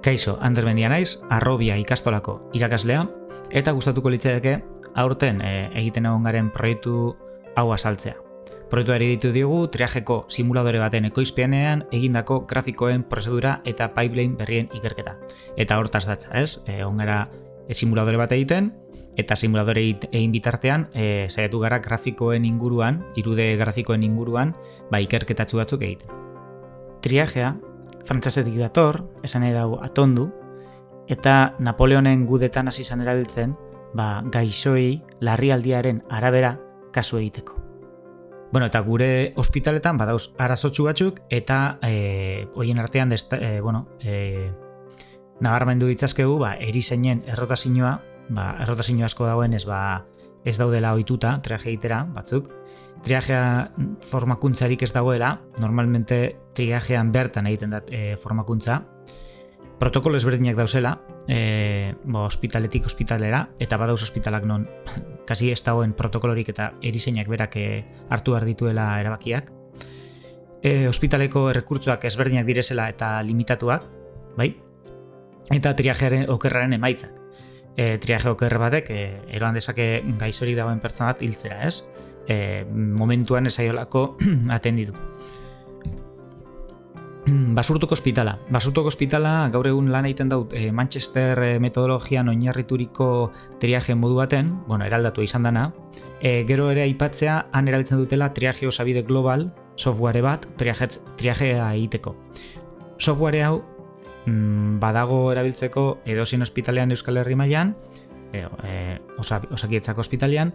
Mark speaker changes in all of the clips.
Speaker 1: Kaixo, Ander Mendia naiz, Arrobia ikastolako irakaslea, eta gustatuko litzaidake aurten egiten egon garen proiektu hau azaltzea. Proiektuari ditu diogu triajeko simuladore baten ekoizpenean egindako grafikoen prozedura eta pipeline berrien ikerketa. Eta hortaz datza, ez? Egon gara simuladore bat egiten, eta simuladore egin bitartean saiatu gara grafikoen inguruan, 3D grafikoen inguruan, ikerketatxu batzuk egiten. Triajea, frantsesetik dator, esan nahi dago atondu, eta Napoleonen gudetan hasi izan erabiltzen, gaixoei larrialdiaren arabera kasu egiteko. Bueno, eta gure ospitaletan badauz arazotxu batzuk, eta horien artean nabarmendu ditzazkegu erizainen errotazioa, errotazio asko dagoen ez daudela ohituta triaje egitera batzuk. Triajea formakuntzarik ez dagoela, normalmente triajean bertan egiten da formakuntza. Protokolo ezberdinak dauzela, ospitaletik ospitalera, eta badauz ospitalak non kasi ez dagoen protokolorik eta erizainak berak hartu behar dituela erabakiak. Ospitaleko errekurtzoak ezberdinak direzela eta limitatuak, bai? Eta triajearen okerraren emaitzak. Triaje okerre batek eroan dezake gaixorik dagoen pertsona bat hiltzera, ez? Momentuan ezaiolako atenditu. Basurtuko ospitala. Basurtuko ospitala gaur egun lan egiten dut Manchester metodologian oinarrituriko triaje modu baten, eraldatu izan dana. Gero ere aipatzea, han erabiltzen dutela triaje osabide global software bat triajea egiteko. Software hau badago erabiltzeko edozein ospitalean Euskal Herri mailan, Osakietzako ospitalean,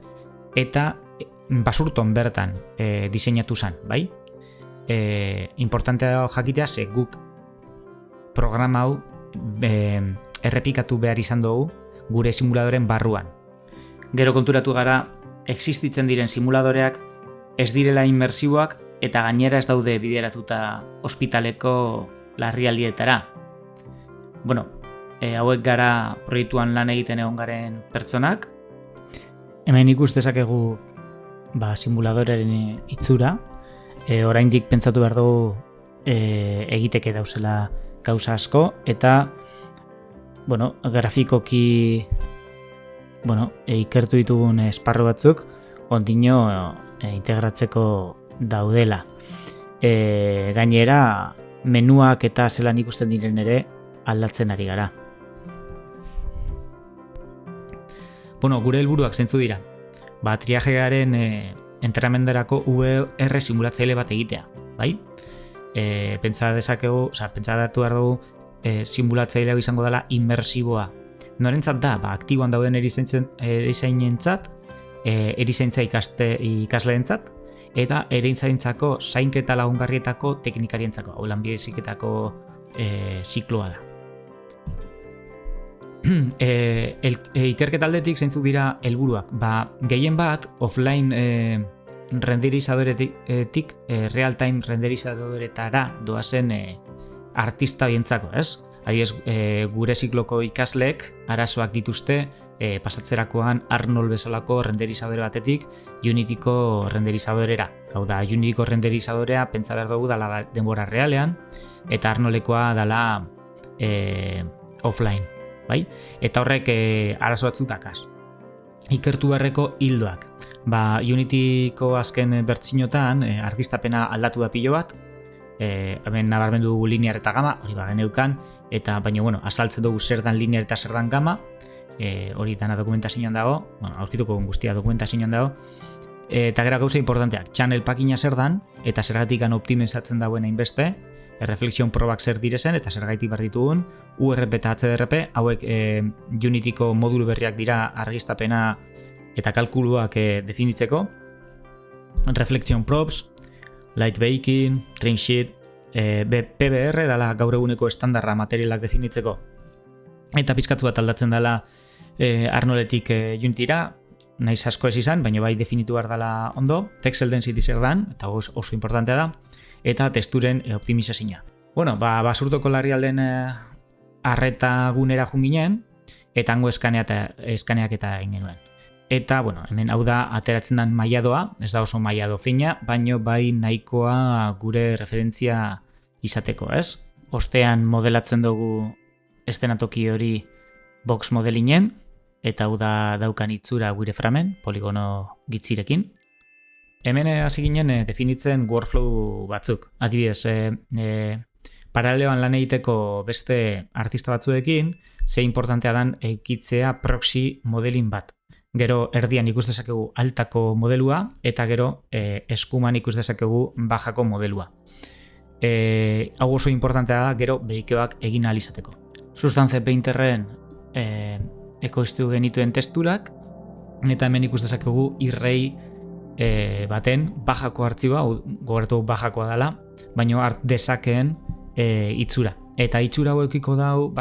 Speaker 1: eta Basurton bertan diseinatu zen, bai? Importantea da jakitea, ze guk programa hau errepikatu behar izan dugu gure simuladoren barruan. Gero konturatu gara, existitzen diren simuladoreak ez direla inmersiboak eta gainera ez daude bideratuta ospitaleko larrialdietara. Hauek gara proiektuan lan egiten egon garen pertsonak. Hemen ikus dezakegu simuladorearen itxura. Oraindik pentsatu behar dugu egiteke dauzela gauza asko, eta grafikoki ikertu ditugun esparru batzuk ondino integratzeko daudela. Gainera, menuak eta zelan ikusten diren ere aldatzen ari gara. Gure helburuak zeintzu dira. Triajearen entrenamenderako VR simulatzaile bat egitea, bai? Pentsa datu behar dugu simulatzailea izango dela inmersiboa. Norentzat da, aktiboan dauden erizainentzat, erizaintza ikasleentzat, eta erizaintzako zainketa lagungarrietako teknikarientzako, hau lanbide heziketako zikloa da. Ikerketa aldetik zeintzuk dira helburuak. Gehien bat offline renderizadoretik real-time renderizadoretara doazen artista bientzako, ez? Adibidez, gure zikloko ikasleek arazoak dituzte pasatzerakoan Arnold bezalako renderizadore batetik Unityko renderizadorera. Hau da, Unityko renderizadorea pentsa behar dugu dala denbora realean, eta Arnoldekoa dala offline. Bai? Eta horrek arazo batzuk dakaz. Ikertu beharreko hildoak. Unityko azken bertsinotan argiztapena aldatu da pilo bat, hemen nabarmendu dugu linear eta gama, hori geneukan, eta baina azaltzen dugu zer dan linear eta zer dan gama, hori dana dokumentazioan dago, aurkituko guztia dokumentazioan dago, eta gero gauza importanteak, channel pakina zer dan, eta zergatik optimizatzen dagoen hainbeste, reflexion probak zer direzen eta zergaitik behar ditugun, URP eta HDRP, hauek Unityko modulu berriak dira argiztapena eta kalkuluak definitzeko. Reflection props, light baking, trim sheet, PBR dala gaur eguneko estandarra materialak definitzeko. Eta pizkatzu bat aldatzen dela Arnoldetik Unityra, naiz asko ez izan, baina bai definitu behar dela ondo, texel density zer dan, eta oso importantea da, eta testuren optimizazioa. Basurtoko larrialden arreta gunera junginen, eta hango eskaneak eta egin genuen. Eta, hemen hau da ateratzen den mailadoa, ez da oso mailado fina, baino bai nahikoa gure referentzia izateko, ez? Ostean modelatzen dugu estenatoki hori box modelinen, eta hau da daukan itzura wireframen, poligono gitzirekin. Hemen hasi ginen definitzen workflow batzuk. Adibidez, paraleloan lan egiteko beste artista batzuekin, ze importantea dan ekitzea proxy modelin bat. Gero erdian ikus dezakegu altako modelua, eta gero eskuman ikus dezakegu bajako modelua. Hau oso importantea da, gero behikeoak egin ahal izateko. Substance Painterren ekoiztu genituen testurak, eta hemen ikus dezakegu irrei baten bajako artxiboa, gogoratu bajakoa dela, baina hart dezakeen itzura. Eta itzura hauekiko dau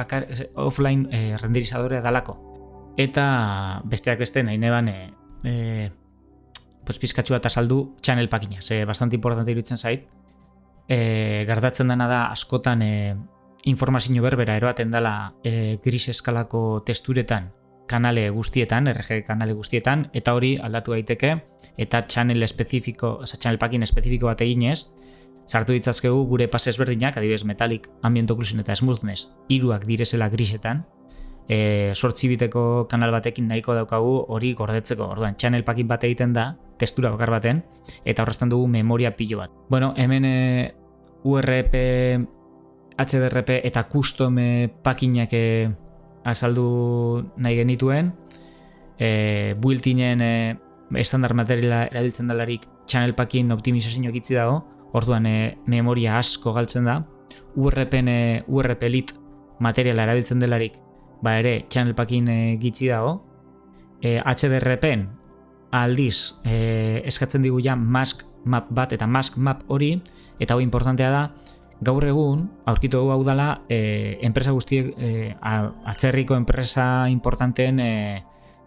Speaker 1: offline renderizadorea dalako. Eta besteak beste nahi neban pizkatxu bat azaldu channel packina. Ze bastante importante iruditzen zait. Gertatzen dena da askotan informazio berbera eroaten dela gris eskalako testuretan kanale guztietan, RG kanale guztietan, eta hori aldatu daiteke, eta channel packing espezifiko bat eginez, sartu ditzazkegu gure pase ezberdinak, adibidez metallic, ambient occlusion eta smoothness, hiruak direzela grisetan, 8 biteko kanal batekin nahiko daukagu hori gordetzeko. Orduan, channel packing bat egiten da, testura bakar baten, eta horreztan dugu memoria pilo bat. Bueno, hemen URP, HDRP eta custom packinak azaldu nahi genituen, built-inen estandar materiala erabiltzen delarik channel packing optimizazio gitzi dago, orduan memoria asko galtzen da, URP lit materiala erabiltzen delarik ere channel packing gitzi dago, HDRP-en aldiz eskatzen digu ja mask map bat eta mask map hori, eta hori importantea da, gaur egun, aurkitu dugu hau dela, enpresa guztiek, atzerriko enpresa importanteen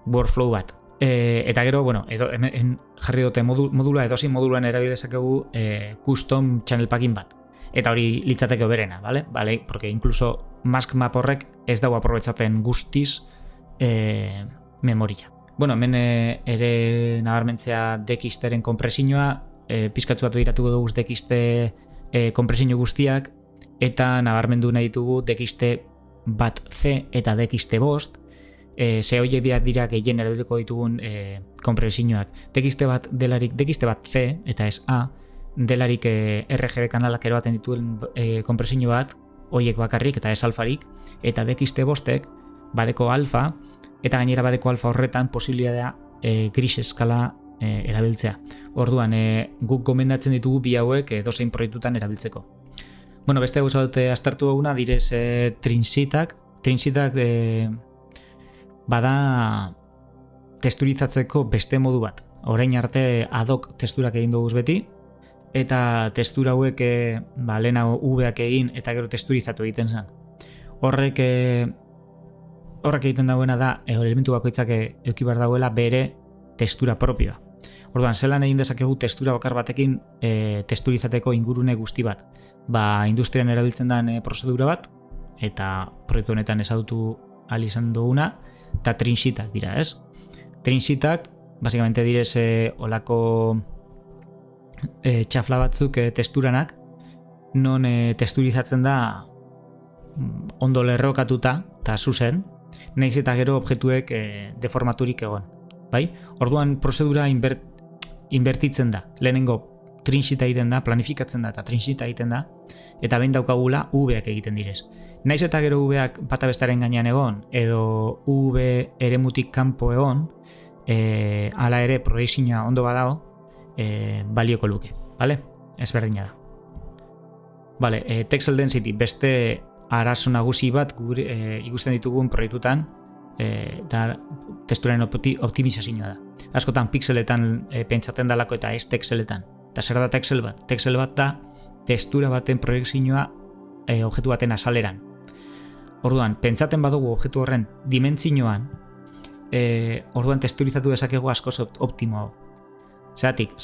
Speaker 1: workflow bat. Eta gero, bueno, jarri dute modula, edozin moduluan erabilezakegu custom channel packing bat. Eta hori litzateke berena, ¿vale? Vale, porque incluso mask map horrek ez dago aprobetzaten guztiz memoria. Bueno, hemen ere nabarmentzea DXT-ren kompresioa, pizkatzu bat begiratuko dugu DXT kompresio guztiak, eta nabarmendu nahi ditugu DXT bat C eta DXT bost, ze horiek dira gehien erabiliko ditugun kompresioak. DXT bat delarik DXT bat C eta ez A, delarik RGB kanalak eroaten dituen kompresio bat, horiek bakarrik eta ez alfarik, eta DXT bostek badeko alfa, eta gainera badeko alfa horretan posibilitatea gris eskala erabiltzea. Orduan, guk gomendatzen ditugu bi hauek dozein proiektutan erabiltzeko. Bueno, beste gauza bat aztertu duguna direz trinsitak. Trinsitak bada testurizatzeko beste modu bat. Orain arte ad hoc testurak egin dugu beti, eta testura hauek lehenago V-ak egin eta gero testurizatu egiten zen. Horrek egiten dagoena da, elementu bakoitzak eduki behar dagoela bere testura propioa. Orduan, zelan egin dezakegu testura bakar batekin testurizateko ingurune guzti bat. Industrian erabiltzen den prozedura bat, eta proiektu honetan ezagutu ahal izan duguna, eta trinsitak dira, ez? Trinsitak, basikamente direz olako txafla batzuk testuranak, non testurizatzen da ondo lerrokatuta, eta zuzen, nahiz eta gero objektuek deformaturik egon. Bai? Orduan prozedura inbertitzen da. Lehenengo trinsita egiten da, planifikatzen da eta trinsita egiten da, eta behin daukagula V-ak egiten direz. Naiz eta gero V-ak bata bestaren gainean egon, edo V eremutik kanpo egon, hala ere proiektzioa ondo badago, balioko luke. Vale? Ez berdina da. Vale, Texel Density, beste arazo nagusi bat ikusten ditugun proiektutan, eta testuren optimizazioa da. Askotan pixeletan pentsatzen dalako eta ez texeletan. Eta zer da texel bat? Texel bat da testura baten proiektzioa objektu baten azaleran. Orduan, pentsatzen badugu objektu horren dimentzioan, orduan testurizatu dezakegu askoz optimoago. Zeratik,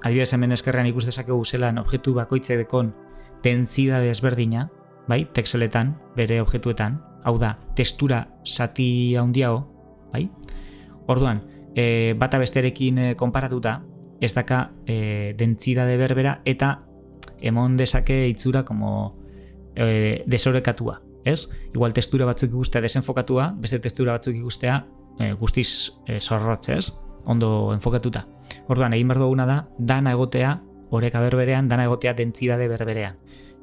Speaker 1: adibidez hemen eskerrean ikus dezakegu zelan objektu bakoitzek dekon densidade ezberdina, bai, texeletan, bere objektuetan, hau da, testura zati handiago, bai? Orduan, bata besterekin konparatuta, ez daka densidade berbera eta emon dezake itzura como desorekatua. ez? Igual testura batzuk ikustea desenfokatua, beste testura batzuk ikustea guztiz zorrotz, ez? Ondo enfokatuta. Orduan, egin behar duguna da, dana egotea oreka berberean, dana egotea dentzidade berberean.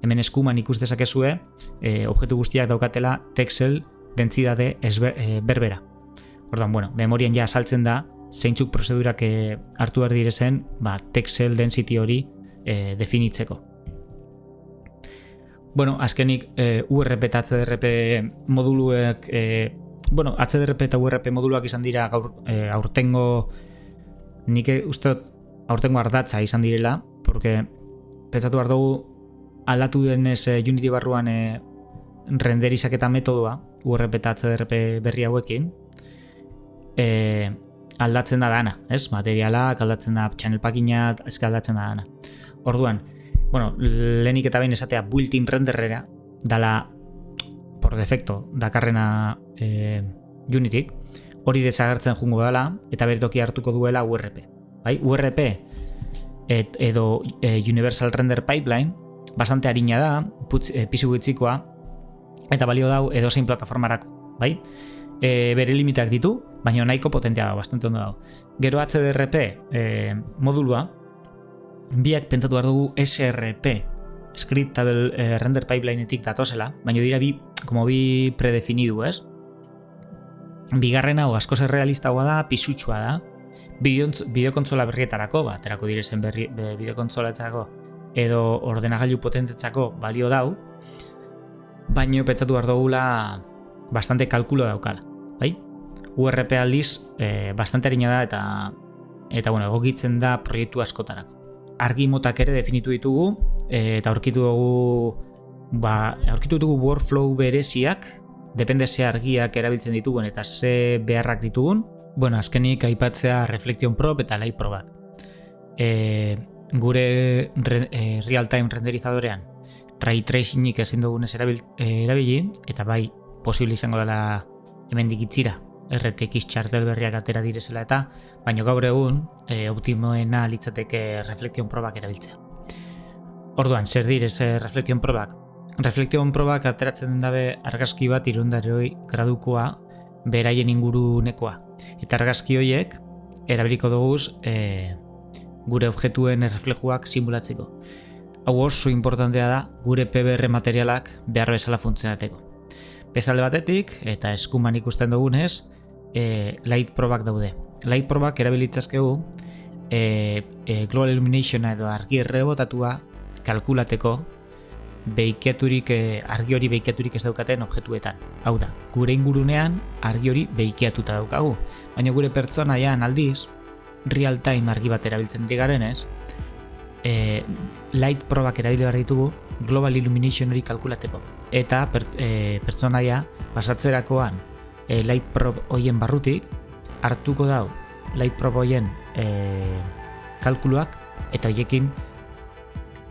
Speaker 1: Hemen eskuman ikus dezakezue, objektu guztiak daukatela texel dentzidade berbera. Orduan, bueno, memorian ja saltzen da, zeintzuk prozedurak hartu behar direzen, texel density hori definitzeko. Bueno, azkenik URP eta HDRP moduluek, HDRP eta URP moduluak izan dira aurtengo, nik uste aurtengo ardatza izan direla, porque pentsatu behar dugu aldatu denez Unity barruan renderizaketa metodoa, URP eta HDRP berri hauekin, aldatzen da dana, ez? Materialak, aldatzen da channel packina, aldatzen da dana. Orduan, lehenik eta behin esatea built-in renderera, dala, por defecto, dakarrena Unityk, hori desagertzen jungo dela, eta bertoki hartuko duela URP. Bai? URP edo Universal Render Pipeline, bastante harina da, pisu gutxikoa, eta balio dau edozein plataformarako, bai? Bere limitak ditu, baina nahiko potentea dago, bastante ondo dago. Gero HDRP modulua, biak pentsatu behar dugu SRP, Scriptable Render Pipelineetik datozela, baina dira bi predefinidu, ez? Bigarren hau askoz errealistagoa da, pisutxua da, bideokontsola berrietarako, aterako direzen bideokontsolatzako edo ordenagailu potentetzako balio dau, baina pentsatu behar dugula bastante kalkulo daukala, bai? URP aldiz bastante harina da eta egokitzen da proiektu askotarako. Argi motak ere definitu ditugu eta aurkitu dugu workflow bereziak, depende ze argiak erabiltzen ditugun eta ze beharrak ditugun. Azkenik aipatzea Reflection Probe eta Light Probak. Gure real-time renderizadorean ray tracingik ezin dugunez erabili eta bai posible izango dela hemendik itzira RTX txartel berriak atera direzela eta, baina gaur egun optimoena litzateke Reflection Probak erabiltzea. Orduan, zer direz Reflection Probak? Reflection Probak ateratzen den dabe argazki bat 360 gradukoa beraien ingurunekoa. Eta argazki horiek erabiliko duguz gure objektuen erreflejuak simulatzeko. Hau oso importantea da gure PBR materialak behar bezala funtzionateko. Bezalde batetik, eta eskuman ikusten dugunez, light probak daude. Light probak erabilitzazkegu global illuminationa edo argi errebotatua kalkulateko argi hori beikeaturik ez daukaten objektuetan. Hau da, gure ingurunean argi hori beikeatuta daukagu. Baina gure pertsonaian aldiz, real-time argi bat erabiltzen digarenez, light probak erabili behar ditugu global illumination hori kalkulateko. Eta pertsonaia pasatzerakoan light probe hoien barrutik hartuko dau light probe hoien kalkuluak eta hoiekin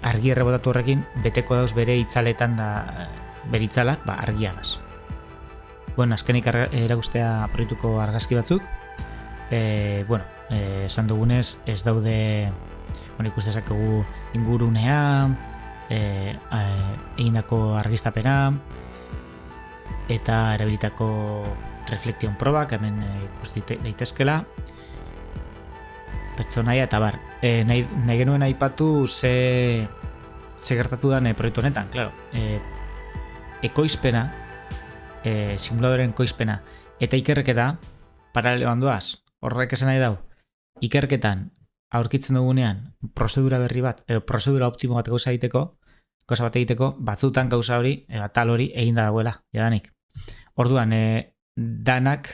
Speaker 1: argi errebotatu horrekin beteko dauz bere itzaletan da bere itzalak argiagaz. Azkenik erakustea proiektuko argazki batzuk. Esan dugunez ez daude ikustezakegu ingurunea, egindako argiztapena eta erabilitako Reflection Probak hemen ikusti daitezkela pertsonaia eta bar. Nahi genuen aipatu ze gertatu den proiektu honetan, claro. Ekoizpena, simuladoren ekoizpena eta ikerketa paraleloan doaz. Horrek esan nahi dau, ikerketan aurkitzen dugunean prozedura berri bat edo prozedura optimo bat gauza egiteko, batzutan gauza hori, tal hori eginda dagoela, jadanik. Orduan, danak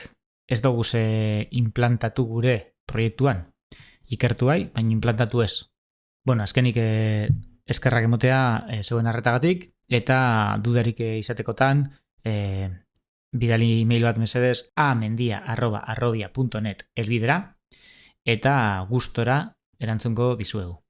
Speaker 1: ez dugu ze implantatu gure proiektuan. Ikertu bai, baina implantatu ez. Azkenik eskerrak emotea zeuen arretagatik eta dudarik izatekotan bidali email bat mesedez amendia@arrobia.net elbidera eta gustora erantzungo dizuegu.